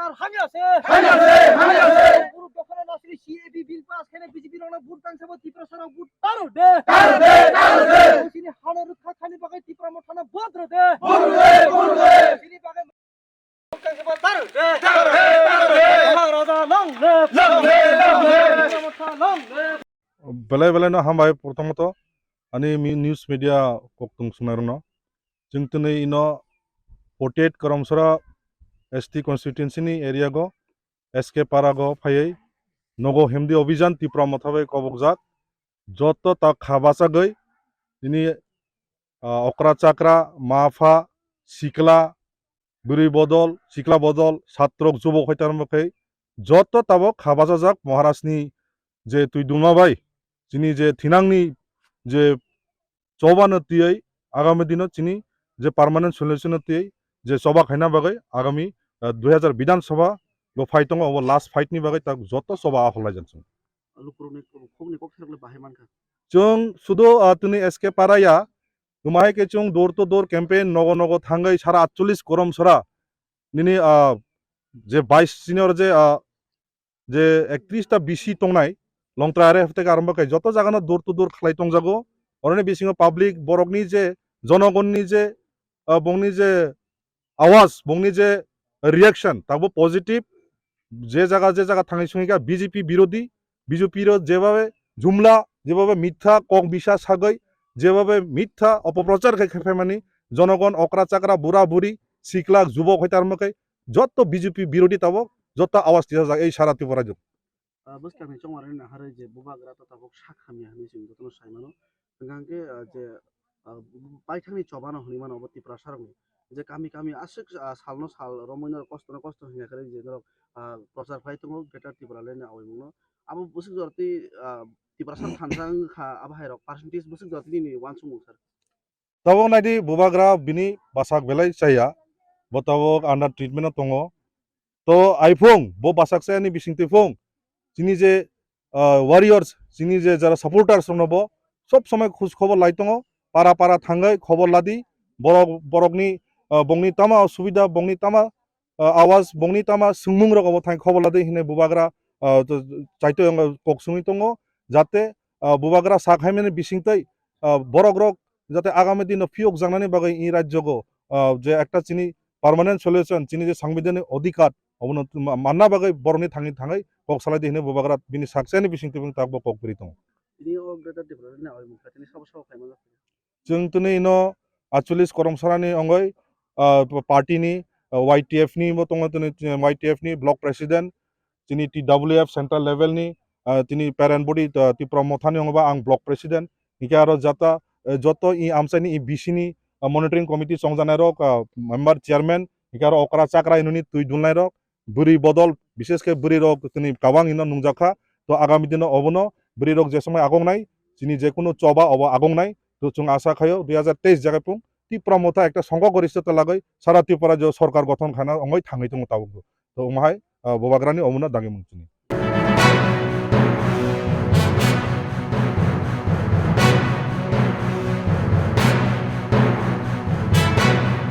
সরকার হামি আছে পুরো দখলে নাসরি সিএবি বিল পাস খানে বিজেপি রনা ভোট কাংসাব ত্রিপুরা সারা ভোট তারো দে সিনি হানা রক্ষা খানি বাগাই ত্রিপুরা মঠানা বদ্র দে সিনি বাগাই কাংসাব তারো দে মহারাজা লং লে মঠা লং লে বেলায় বেলায় no hambai প্রথমত ani news media koktung sunarno jingtuni ino 48 koromsora ST constituency ni area go SK parago phayai nogo hemdi অভিযান ত্রিপুরা মথাবে কবকজাক যত তা খাবাসা গই তিনি অকরা চাকরা মাফা সিকলা বুড়ি বদল সিকলা বদল ছাত্রক যুবক হইতার মুখে যত তাবক খাবাসা যাক মহারাজনি যে তুই দুমা ভাই যিনি যে থিনাংনি যে চৌবানতিयै আগামী দিনত চিনি যে পার্মানেন্ট সলিউশনতিयै যে সভা খাইনা বাগৈ আগামী 2000 বিধানসভা গো ফাইটং ও লাস্ট ফাইটনি বাগৈ তা যত সভা আহলাই জানছুন जों শুধু তুমি এসকে পারায়া তোমায় কে চুং দৌড় তো দৌড় ক্যাম্পেইন নগ নগ থাঙ্গাই সারা 48 করম সরা নিনি যে 22 সিনিয়র যে 31 টা বিসি টংনাই লংত্রা আরে থেকে আরম্ভ করে যত জায়গানো দৌড় তো দৌড় খালাই টং জাগো অরনে বিসিং পাবলিক বরকনি যে জনগণনি যে বংনি যে আওয়াজ বংনি যে রিয়াকশন তাবো পজিটিভ যে জায়গা থাঙ্গাই সঙ্গিকা বিজেপি বিরোধী বিজেপির যেভাবে জুমলা যেভাবে মিথ্যা কক বিশ্বাস সাগৈ যেভাবে মিথ্যা অপপ্রচার খেফেমানি জনগণ অকরা চাকরা বুড়া বুড়ি সিকলা যুবক হইতে আরম্ভ করে যত বিজেপি বিরোধী তাবক যত আওয়াজ দিয়া যায় এই সারা ত্রিপুরা রাজ্য বসকামি চমারে না হারে যে বুবাগ্রা তো তাবক সাখামি হানি সিং যতন সাইমানো গাঙ্গে যে পাইথানি চবানো হনিমান অব ত্রিপুরা সারংনি যে কামি কামি আসে সালনো সাল রমইনার কষ্ট হিয়া করে যে প্রচার ফাইতং গ্রেটার ত্রিপুরা লেনে আওইমুনো আবু বসক জরতি ত্রিপুরা সার থানসাং খা আবহাইরক পার্সেন্টেজ বসক জরতি নি ওয়ান সুমু স্যার তবক নাইদি বুবাগ্রা বিনি বাসাক বেলাই চাইয়া বতাবক আন্ডার ট্রিটমেন্ট দङ তো আইফং বো বাসাক চাইনি বিসিংতি ফং যিনি যে ওয়ারিয়র্স যিনি যে যারা সাপোর্টার্স নব সব সময় খোঁজ খবর লাই দङ পারা পারা থাঙ্গাই খবর লাদি বরকনি বংনি তামা অসুবিধা বংনি তামা আওয়াজ বংনি তামা সুংমুং রকম থাই খবর লাদি হিনে বুবাগ্রা চাইতে কক সুঙি দङ যাতে বুবাগ্রা সাখাইমেনে বিসিংতৈ বরক রক যাতে আগামী দিন ফিওক জানানি বাগৈ ই রাজ্যগো যে একটা চিনি পার্মানেন্ট সলিউশন চিনি যে সাংবিধানিক অধিকার মান্না বাগৈ বরনি থাঙি থাঙাই কক সালাই দিনে বুবাগ্রা বিনি সাকসানি বিসিংতি তাক কক করি দङ ini o greater development na awimu katini sabo khaimana जों तुनि इनो 48 करमसरानि अंगै पार्टीनि YTF नि बो दङ तुनि YTF नि ब्लक प्रेसिडेंट तिनि TWF सेंट्रल लेवल नि तिनि पेरेंट बडी त्रिपुरा मथानि अंगबा आं ब्लक प्रेसिडेंट निके आरो जाता जत इ आमसानि इ बिसि नि मनिटरिंग कमिटी संजानाय रक मेंबर चेयरमैन निके आरो अकरा चाकरा इनुनि तुइ दुलनाय रक बुरी बदल विशेष के बुरी रक तुनि काबां इनो नुंजाखा तो आगामी दिन अबनो बुरी रक जे समय आगंनाय जिनि जे कोनो चबा अब आगंनाय তো जों आशा खायो 2023 জায়গায় পুং ত্রিপুরা মথা একটা সংঘগরিষ্ঠতা লাগৈ সারা ত্রিপুরা যে সরকার গঠন খানা অঙ্গই থাঙै দङ তাবো তো মাহাই ববাগ্রানি অমুনা দাগে মুংচুনি